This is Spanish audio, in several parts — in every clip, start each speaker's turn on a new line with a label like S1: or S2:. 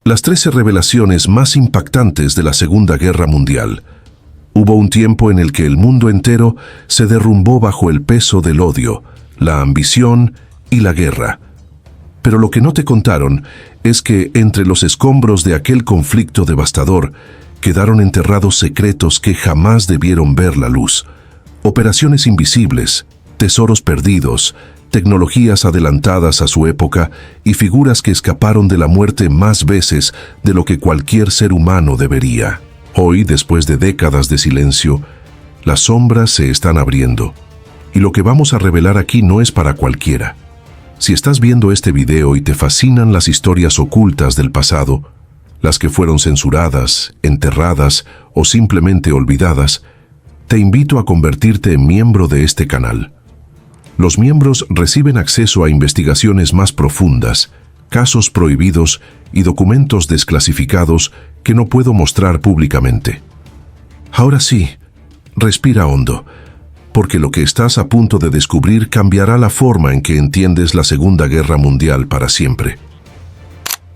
S1: Las 13 revelaciones más impactantes de la Segunda Guerra Mundial. Hubo un tiempo en el que el mundo entero se derrumbó bajo el peso del odio, la ambición y la guerra. Pero lo que no te contaron es que entre los escombros de aquel conflicto devastador quedaron enterrados secretos que jamás debieron ver la luz. Operaciones invisibles, tesoros perdidos, tecnologías adelantadas a su época y figuras que escaparon de la muerte más veces de lo que cualquier ser humano debería. Hoy, después de décadas de silencio, las sombras se están abriendo. Y lo que vamos a revelar aquí no es para cualquiera. Si estás viendo este video y te fascinan las historias ocultas del pasado, las que fueron censuradas, enterradas o simplemente olvidadas, te invito a convertirte en miembro de este canal. Los miembros reciben acceso a investigaciones más profundas, casos prohibidos y documentos desclasificados que no puedo mostrar públicamente. Ahora sí, respira hondo, porque lo que estás a punto de descubrir cambiará la forma en que entiendes la Segunda Guerra Mundial para siempre.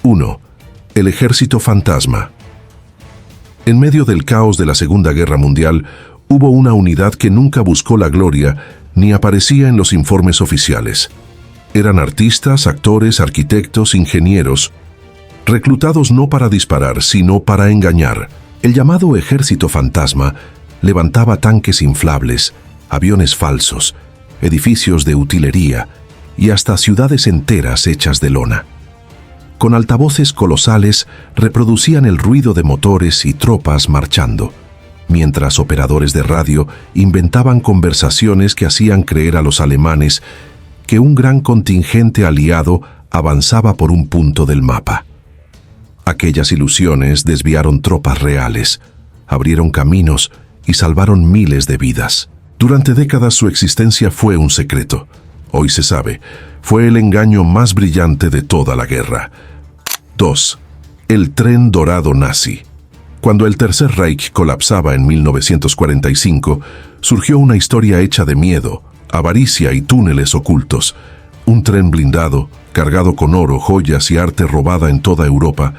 S1: 1. El Ejército Fantasma. En medio del caos de la Segunda Guerra Mundial, hubo una unidad que nunca buscó la gloria ni aparecía en los informes oficiales. Eran artistas, actores, arquitectos, ingenieros, reclutados no para disparar, sino para engañar. El llamado Ejército Fantasma levantaba tanques inflables, aviones falsos, edificios de utilería y hasta ciudades enteras hechas de lona. Con altavoces colosales reproducían el ruido de motores y tropas marchando, mientras operadores de radio inventaban conversaciones que hacían creer a los alemanes que un gran contingente aliado avanzaba por un punto del mapa. Aquellas ilusiones desviaron tropas reales, abrieron caminos y salvaron miles de vidas. Durante décadas su existencia fue un secreto. Hoy se sabe, fue el engaño más brillante de toda la guerra. 2. El tren dorado nazi. Cuando el Tercer Reich colapsaba en 1945, surgió una historia hecha de miedo, avaricia y túneles ocultos. Un tren blindado, cargado con oro, joyas y arte robada en toda Europa,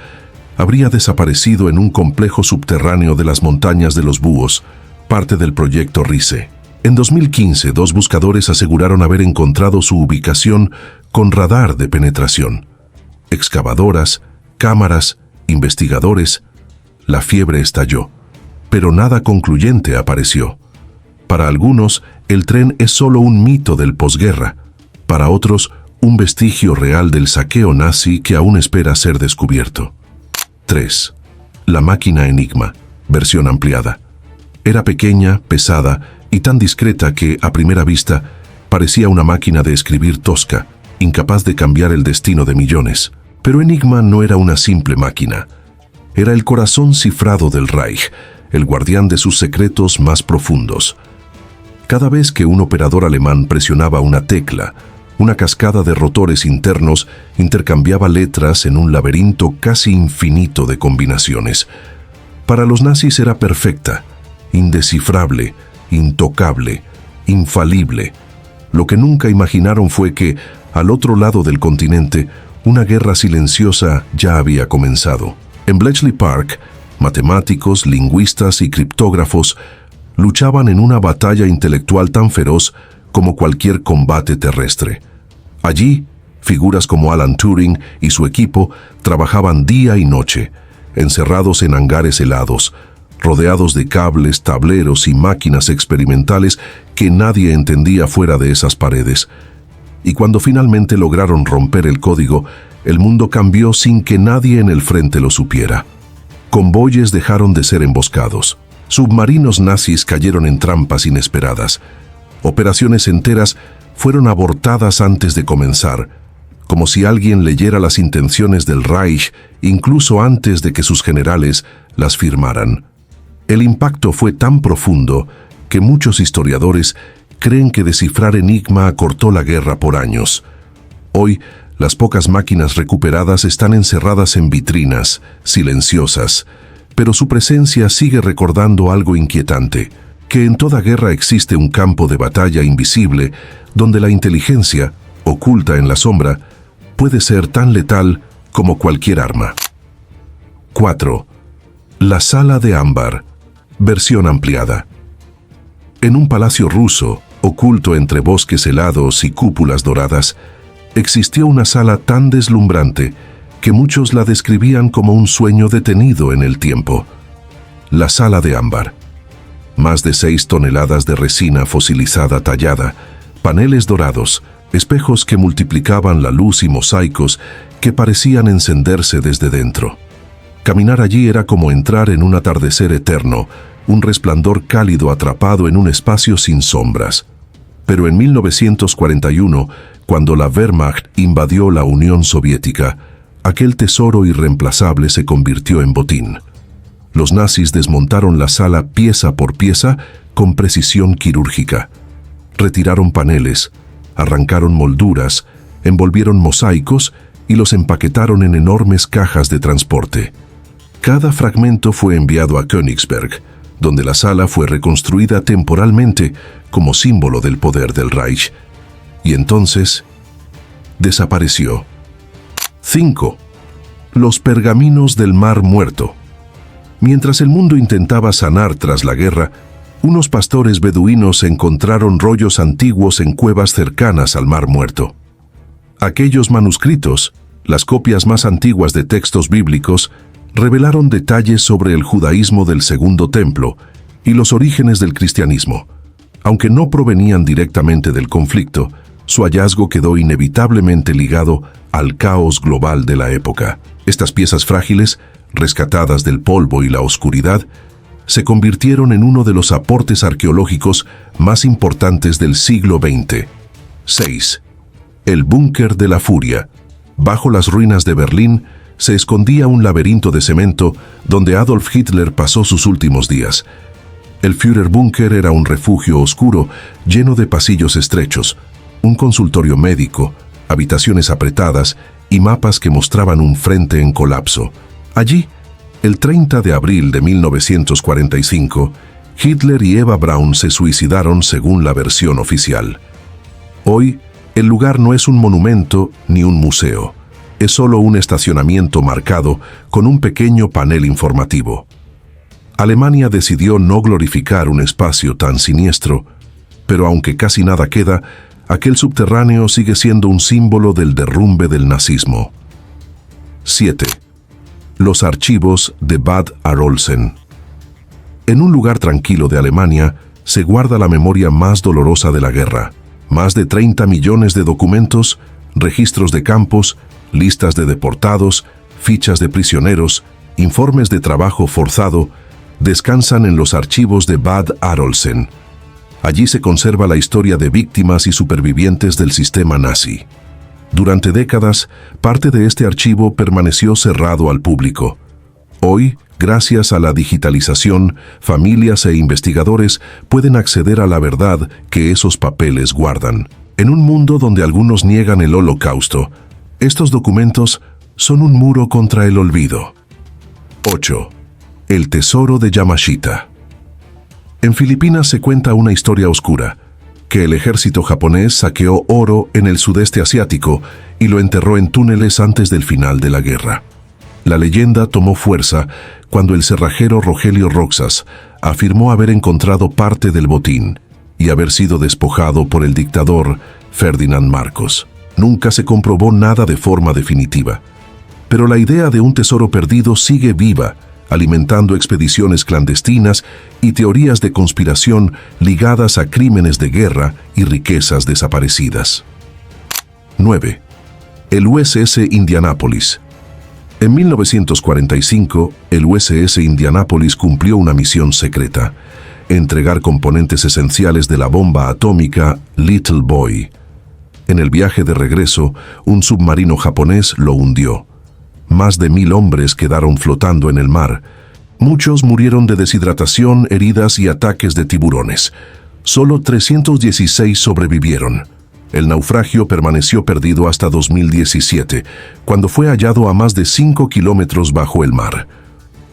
S1: habría desaparecido en un complejo subterráneo de las montañas de los Búhos, parte del proyecto Riese. En 2015, 2 buscadores aseguraron haber encontrado su ubicación con radar de penetración. Excavadoras, cámaras, investigadores. La fiebre estalló, pero nada concluyente apareció. Para algunos, el tren es solo un mito del posguerra. Para otros, un vestigio real del saqueo nazi que aún espera ser descubierto. 3. La máquina Enigma, versión ampliada. Era pequeña, pesada y tan discreta que, a primera vista, parecía una máquina de escribir tosca, incapaz de cambiar el destino de millones. Pero Enigma no era una simple máquina. Era el corazón cifrado del Reich, el guardián de sus secretos más profundos. Cada vez que un operador alemán presionaba una tecla, una cascada de rotores internos intercambiaba letras en un laberinto casi infinito de combinaciones. Para los nazis era perfecta, indescifrable, intocable, infalible. Lo que nunca imaginaron fue que, al otro lado del continente, una guerra silenciosa ya había comenzado. En Bletchley Park, matemáticos, lingüistas y criptógrafos luchaban en una batalla intelectual tan feroz como cualquier combate terrestre. Allí, figuras como Alan Turing y su equipo trabajaban día y noche, encerrados en hangares helados, rodeados de cables, tableros y máquinas experimentales que nadie entendía fuera de esas paredes. Y cuando finalmente lograron romper el código, el mundo cambió sin que nadie en el frente lo supiera. Convoyes dejaron de ser emboscados. Submarinos nazis cayeron en trampas inesperadas. Operaciones enteras fueron abortadas antes de comenzar, como si alguien leyera las intenciones del Reich incluso antes de que sus generales las firmaran. El impacto fue tan profundo que muchos historiadores creen que descifrar Enigma acortó la guerra por años. Hoy, las pocas máquinas recuperadas están encerradas en vitrinas, silenciosas, pero su presencia sigue recordando algo inquietante, que en toda guerra existe un campo de batalla invisible donde la inteligencia, oculta en la sombra, puede ser tan letal como cualquier arma. 4. La Sala de Ámbar, versión ampliada. En un palacio ruso, oculto entre bosques helados y cúpulas doradas, existió una sala tan deslumbrante que muchos la describían como un sueño detenido en el tiempo. La Sala de Ámbar. Más de 6 toneladas de resina fosilizada tallada, paneles dorados, espejos que multiplicaban la luz y mosaicos que parecían encenderse desde dentro. Caminar allí era como entrar en un atardecer eterno, un resplandor cálido atrapado en un espacio sin sombras. Pero en 1941, cuando la Wehrmacht invadió la Unión Soviética, aquel tesoro irreemplazable se convirtió en botín. Los nazis desmontaron la sala pieza por pieza con precisión quirúrgica. Retiraron paneles, arrancaron molduras, envolvieron mosaicos y los empaquetaron en enormes cajas de transporte. Cada fragmento fue enviado a Königsberg, donde la sala fue reconstruida temporalmente como símbolo del poder del Reich. Y entonces, desapareció. 5. Los pergaminos del Mar Muerto. Mientras el mundo intentaba sanar tras la guerra, unos pastores beduinos encontraron rollos antiguos en cuevas cercanas al Mar Muerto. Aquellos manuscritos, las copias más antiguas de textos bíblicos, revelaron detalles sobre el judaísmo del Segundo Templo y los orígenes del cristianismo. Aunque no provenían directamente del conflicto, su hallazgo quedó inevitablemente ligado al caos global de la época. Estas piezas frágiles, rescatadas del polvo y la oscuridad, se convirtieron en uno de los aportes arqueológicos más importantes del siglo XX. 6. El Búnker de la Furia. Bajo las ruinas de Berlín se escondía un laberinto de cemento donde Adolf Hitler pasó sus últimos días. El Führerbunker era un refugio oscuro lleno de pasillos estrechos, un consultorio médico, habitaciones apretadas y mapas que mostraban un frente en colapso. Allí, el 30 de abril de 1945, Hitler y Eva Braun se suicidaron según la versión oficial. Hoy, el lugar no es un monumento ni un museo. Es solo un estacionamiento marcado con un pequeño panel informativo. Alemania decidió no glorificar un espacio tan siniestro, pero aunque casi nada queda, aquel subterráneo sigue siendo un símbolo del derrumbe del nazismo. 7. Los archivos de Bad Arolsen. En un lugar tranquilo de Alemania se guarda la memoria más dolorosa de la guerra. Más de 30 millones de documentos, registros de campos, listas de deportados, fichas de prisioneros, informes de trabajo forzado, descansan en los archivos de Bad Arolsen. Allí se conserva la historia de víctimas y supervivientes del sistema nazi. Durante décadas, parte de este archivo permaneció cerrado al público. Hoy, gracias a la digitalización, familias e investigadores pueden acceder a la verdad que esos papeles guardan. En un mundo donde algunos niegan el Holocausto, estos documentos son un muro contra el olvido. 8. El tesoro de Yamashita. En Filipinas se cuenta una historia oscura, que el ejército japonés saqueó oro en el sudeste asiático y lo enterró en túneles antes del final de la guerra. La leyenda tomó fuerza cuando el cerrajero Rogelio Roxas afirmó haber encontrado parte del botín y haber sido despojado por el dictador Ferdinand Marcos. Nunca se comprobó nada de forma definitiva, pero la idea de un tesoro perdido sigue viva, alimentando expediciones clandestinas y teorías de conspiración ligadas a crímenes de guerra y riquezas desaparecidas. 9. El USS Indianapolis. En 1945, el USS Indianapolis cumplió una misión secreta: entregar componentes esenciales de la bomba atómica Little Boy. En el viaje de regreso, un submarino japonés lo hundió. Más de 1000 hombres quedaron flotando en el mar. Muchos murieron de deshidratación, heridas y ataques de tiburones. Solo 316 sobrevivieron. El naufragio permaneció perdido hasta 2017, cuando fue hallado a más de 5 kilómetros bajo el mar.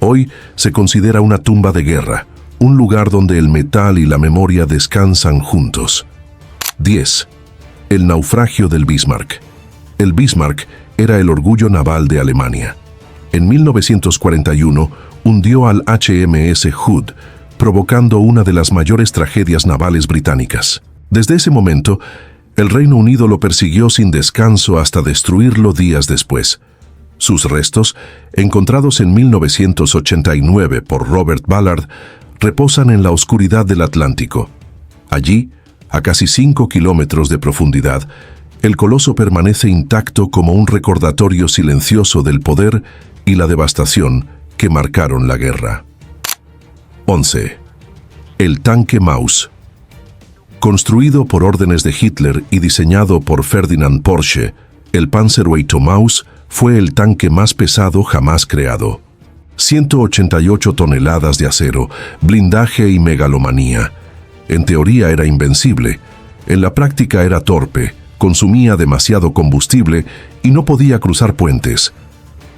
S1: Hoy se considera una tumba de guerra, un lugar donde el metal y la memoria descansan juntos. 10. El naufragio del Bismarck. El Bismarck era el orgullo naval de Alemania. En 1941 hundió al HMS Hood, provocando una de las mayores tragedias navales británicas. Desde ese momento, el Reino Unido lo persiguió sin descanso hasta destruirlo días después. Sus restos, encontrados en 1989 por Robert Ballard, reposan en la oscuridad del Atlántico. Allí, a casi 5 kilómetros de profundidad, el coloso permanece intacto como un recordatorio silencioso del poder y la devastación que marcaron la guerra. 11. El tanque Maus. Construido por órdenes de Hitler y diseñado por Ferdinand Porsche, el Panzerweight Maus fue el tanque más pesado jamás creado. 188 toneladas de acero, blindaje y megalomanía. En teoría era invencible, en la práctica era torpe, consumía demasiado combustible y no podía cruzar puentes.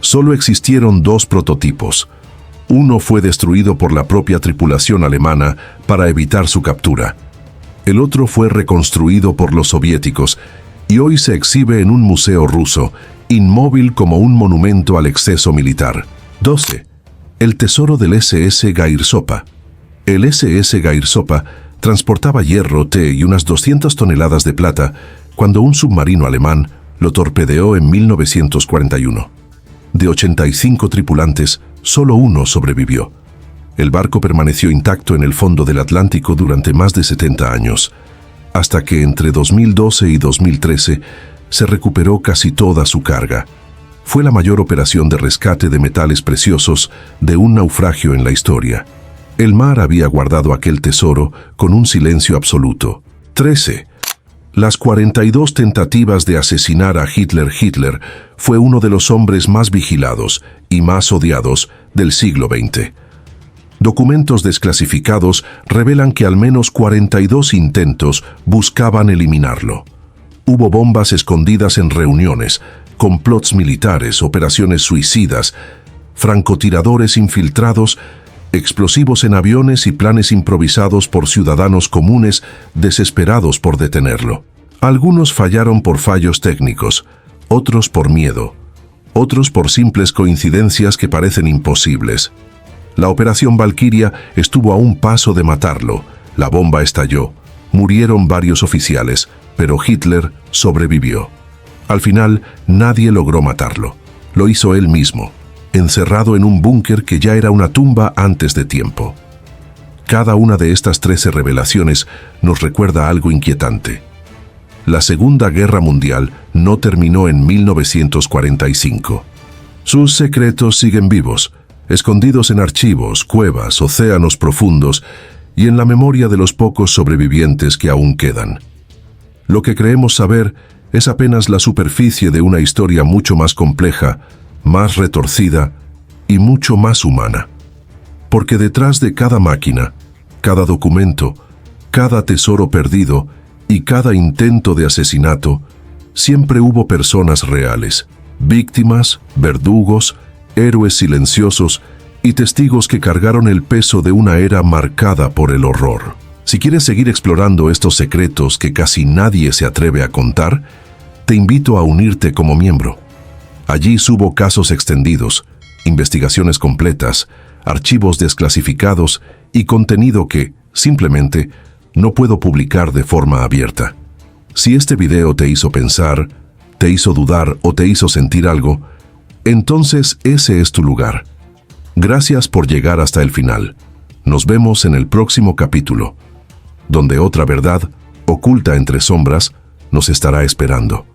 S1: Solo existieron 2 prototipos. Uno fue destruido por la propia tripulación alemana para evitar su captura. El otro fue reconstruido por los soviéticos y hoy se exhibe en un museo ruso, inmóvil como un monumento al exceso militar. 12. El tesoro del SS Gairsopa. El SS Gairsopa transportaba hierro, té y unas 200 toneladas de plata cuando un submarino alemán lo torpedeó en 1941. De 85 tripulantes, solo 1 sobrevivió. El barco permaneció intacto en el fondo del Atlántico durante más de 70 años, hasta que entre 2012 y 2013 se recuperó casi toda su carga. Fue la mayor operación de rescate de metales preciosos de un naufragio en la historia. El mar había guardado aquel tesoro con un silencio absoluto. 13. Las 42 tentativas de asesinar a Hitler. Hitler fue uno de los hombres más vigilados y más odiados del siglo XX. Documentos desclasificados revelan que al menos 42 intentos buscaban eliminarlo. Hubo bombas escondidas en reuniones, complots militares, operaciones suicidas, francotiradores infiltrados, explosivos en aviones y planes improvisados por ciudadanos comunes desesperados por detenerlo. Algunos fallaron por fallos técnicos, otros por miedo, otros por simples coincidencias que parecen imposibles. La Operación Valquiria estuvo a un paso de matarlo. La bomba estalló. Murieron varios oficiales, pero Hitler sobrevivió. Al final, nadie logró matarlo. Lo hizo él mismo, encerrado en un búnker que ya era una tumba antes de tiempo. Cada una de estas 13 revelaciones nos recuerda algo inquietante. La Segunda Guerra Mundial no terminó en 1945. Sus secretos siguen vivos, escondidos en archivos, cuevas, océanos profundos y en la memoria de los pocos sobrevivientes que aún quedan. Lo que creemos saber es apenas la superficie de una historia mucho más compleja, más retorcida y mucho más humana. Porque detrás de cada máquina, cada documento, cada tesoro perdido y cada intento de asesinato, siempre hubo personas reales, víctimas, verdugos, héroes silenciosos y testigos que cargaron el peso de una era marcada por el horror. Si quieres seguir explorando estos secretos que casi nadie se atreve a contar, te invito a unirte como miembro. Allí subo casos extendidos, investigaciones completas, archivos desclasificados y contenido que, simplemente, no puedo publicar de forma abierta. Si este video te hizo pensar, te hizo dudar o te hizo sentir algo, entonces ese es tu lugar. Gracias por llegar hasta el final. Nos vemos en el próximo capítulo, donde otra verdad, oculta entre sombras, nos estará esperando.